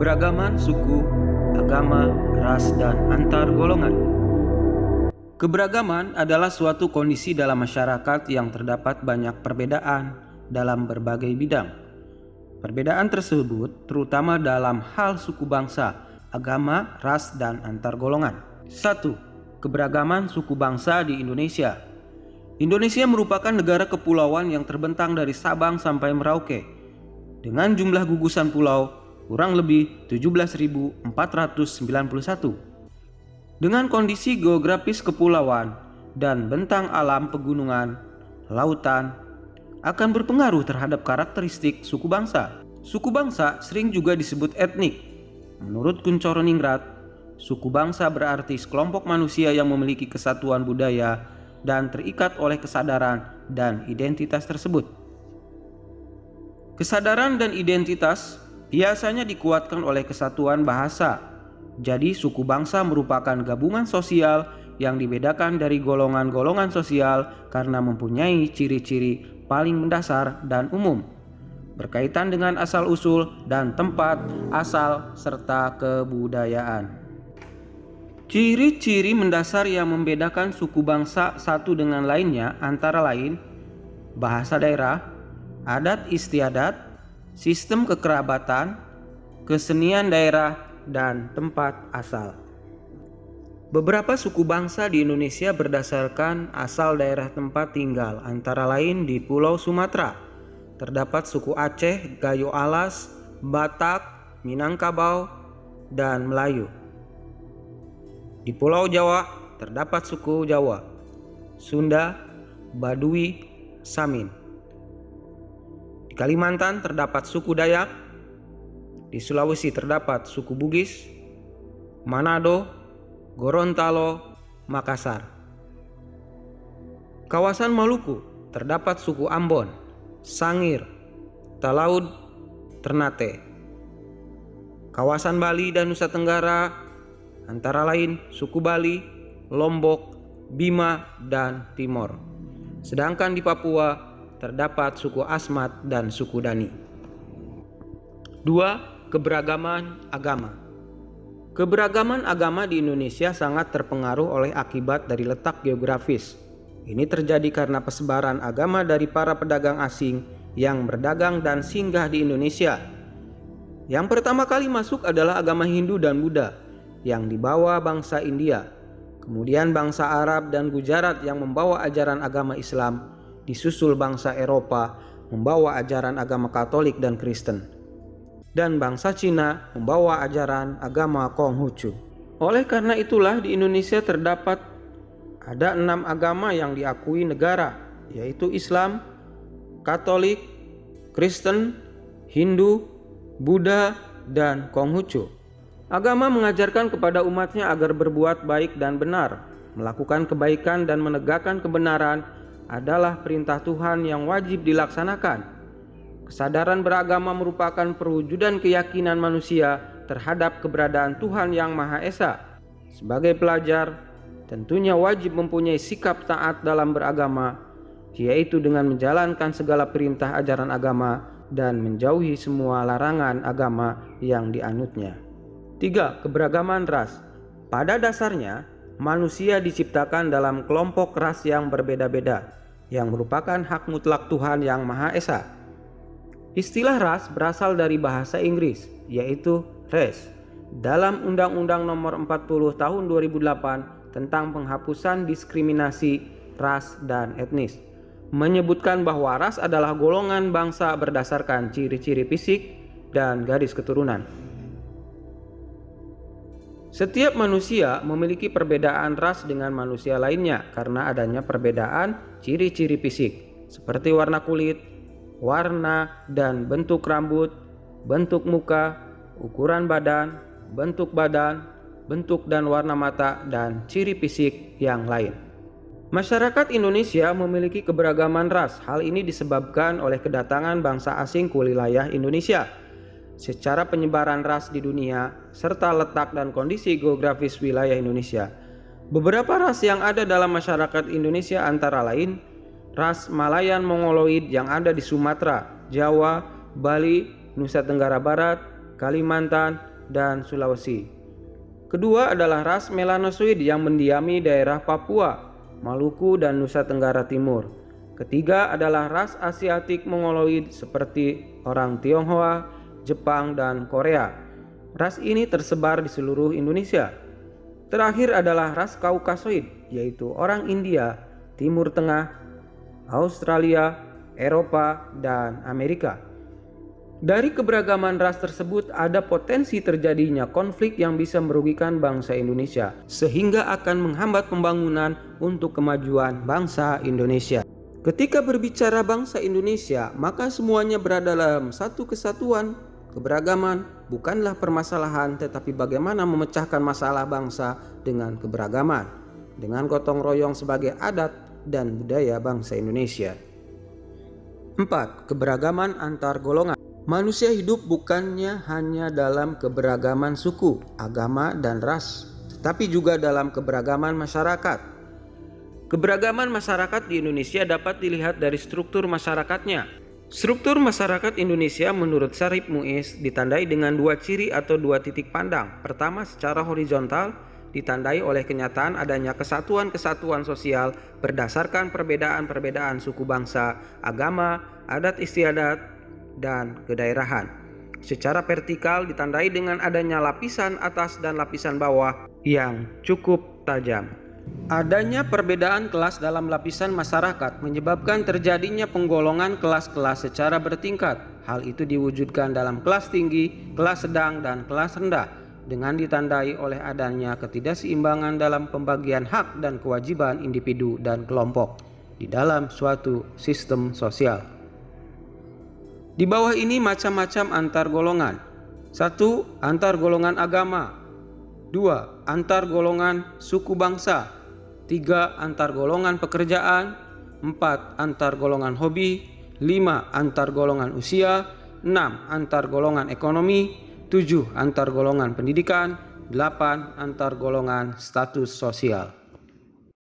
Keberagaman suku, agama, ras, dan antar golongan. Keberagaman adalah suatu kondisi dalam masyarakat yang terdapat banyak perbedaan dalam berbagai bidang. Perbedaan tersebut terutama dalam hal suku bangsa, agama, ras, dan antar golongan. 1. Keberagaman suku bangsa di Indonesia. Indonesia merupakan negara kepulauan yang terbentang dari Sabang sampai Merauke dengan jumlah gugusan pulau kurang lebih 17.491. Dengan kondisi geografis kepulauan dan bentang alam pegunungan, lautan akan berpengaruh terhadap karakteristik suku bangsa. Suku bangsa sering juga disebut etnik. Menurut Kuncoro Ningrat, suku bangsa berarti sekelompok manusia yang memiliki kesatuan budaya dan terikat oleh kesadaran dan identitas tersebut. Kesadaran dan identitas biasanya dikuatkan oleh kesatuan bahasa. Jadi suku bangsa merupakan gabungan sosial yang dibedakan dari golongan-golongan sosial karena mempunyai ciri-ciri paling mendasar dan umum, berkaitan dengan asal-usul dan tempat asal serta kebudayaan. Ciri-ciri mendasar yang membedakan suku bangsa satu dengan lainnya antara lain bahasa daerah, adat istiadat, sistem kekerabatan, kesenian daerah, dan tempat asal. Beberapa suku bangsa di Indonesia berdasarkan asal daerah tempat tinggal, antara lain di Pulau Sumatera terdapat suku Aceh, Gayo Alas, Batak, Minangkabau, dan Melayu. Di Pulau Jawa terdapat suku Jawa, Sunda, Baduy, Samin. Di Kalimantan terdapat suku Dayak, di Sulawesi terdapat suku Bugis, Manado, Gorontalo, Makassar. Kawasan Maluku terdapat suku Ambon, Sangir, Talaud, Ternate. Kawasan Bali dan Nusa Tenggara antara lain suku Bali, Lombok, Bima, dan Timor. Sedangkan di Papua terdapat suku Asmat dan suku Dani. 2. Keberagaman agama. Keberagaman agama di Indonesia sangat terpengaruh oleh akibat dari letak geografis. Ini terjadi karena persebaran agama dari para pedagang asing yang berdagang dan singgah di Indonesia. Yang pertama kali masuk adalah agama Hindu dan Buddha yang dibawa bangsa India. Kemudian bangsa Arab dan Gujarat yang membawa ajaran agama Islam. Disusul bangsa Eropa membawa ajaran agama Katolik dan Kristen, dan bangsa Cina membawa ajaran agama Konghucu. Oleh karena itulah di Indonesia terdapat ada 6 agama yang diakui negara, yaitu Islam, Katolik, Kristen, Hindu, Buddha, dan Konghucu. Agama mengajarkan kepada umatnya agar berbuat baik dan benar, melakukan kebaikan dan menegakkan kebenaran adalah perintah Tuhan yang wajib dilaksanakan. Kesadaran beragama merupakan perwujudan keyakinan manusia terhadap keberadaan Tuhan yang Maha Esa. Sebagai pelajar, tentunya wajib mempunyai sikap taat dalam beragama, yaitu dengan menjalankan segala perintah ajaran agama dan menjauhi semua larangan agama yang dianutnya. 3. Keberagaman ras. Pada dasarnya, manusia diciptakan dalam kelompok ras yang berbeda-beda, yang merupakan hak mutlak Tuhan yang Maha Esa. Istilah ras berasal dari bahasa Inggris, yaitu race. Dalam Undang-Undang Nomor 40 Tahun 2008 tentang penghapusan diskriminasi ras dan etnis, menyebutkan bahwa ras adalah golongan bangsa berdasarkan ciri-ciri fisik dan garis keturunan. Setiap manusia memiliki perbedaan ras dengan manusia lainnya karena adanya perbedaan ciri-ciri fisik seperti warna kulit, warna dan bentuk rambut, bentuk muka, ukuran badan, bentuk dan warna mata, dan ciri fisik yang lain. Masyarakat Indonesia memiliki keberagaman ras. Hal ini disebabkan oleh kedatangan bangsa asing ke wilayah Indonesia, secara penyebaran ras di dunia, serta letak dan kondisi geografis wilayah Indonesia. Beberapa ras yang ada dalam masyarakat Indonesia antara lain ras Malayan Mongoloid yang ada di Sumatera, Jawa, Bali, Nusa Tenggara Barat, Kalimantan, dan Sulawesi. Kedua adalah ras melanosoid yang mendiami daerah Papua, Maluku, dan Nusa Tenggara Timur. Ketiga adalah ras Asiatik Mongoloid seperti orang Tionghoa, Jepang, dan Korea. Ras ini tersebar di seluruh Indonesia. Terakhir adalah ras Kaukasoid, yaitu orang India, Timur Tengah, Australia, Eropa, dan Amerika. Dari keberagaman ras tersebut ada potensi terjadinya konflik yang bisa merugikan bangsa Indonesia, sehingga akan menghambat pembangunan untuk kemajuan bangsa Indonesia. Ketika berbicara bangsa Indonesia, maka semuanya berada dalam satu kesatuan. Keberagaman bukanlah permasalahan, tetapi bagaimana memecahkan masalah bangsa dengan keberagaman, dengan gotong royong sebagai adat dan budaya bangsa Indonesia. 4. Keberagaman antar golongan. Manusia hidup bukannya hanya dalam keberagaman suku, agama, dan ras, tetapi juga dalam keberagaman masyarakat. Keberagaman masyarakat di Indonesia dapat dilihat dari struktur masyarakatnya. Struktur masyarakat Indonesia menurut Syarif Muiz ditandai dengan dua ciri atau dua titik pandang. Pertama, secara horizontal ditandai oleh kenyataan adanya kesatuan-kesatuan sosial berdasarkan perbedaan-perbedaan suku bangsa, agama, adat istiadat, dan kedaerahan. Secara vertikal ditandai dengan adanya lapisan atas dan lapisan bawah yang cukup tajam. Adanya perbedaan kelas dalam lapisan masyarakat menyebabkan terjadinya penggolongan kelas-kelas secara bertingkat. Hal itu diwujudkan dalam kelas tinggi, kelas sedang, dan kelas rendah dengan ditandai oleh adanya ketidakseimbangan dalam pembagian hak dan kewajiban individu dan kelompok di dalam suatu sistem sosial. Di bawah ini macam-macam antar golongan. 1. Antar golongan agama. 2. Antar golongan suku bangsa. 3. Antar golongan pekerjaan. 4. Antar golongan hobi. 5. Antar golongan usia. 6. Antar golongan ekonomi. 7. Antar golongan pendidikan. 8. Antar golongan status sosial.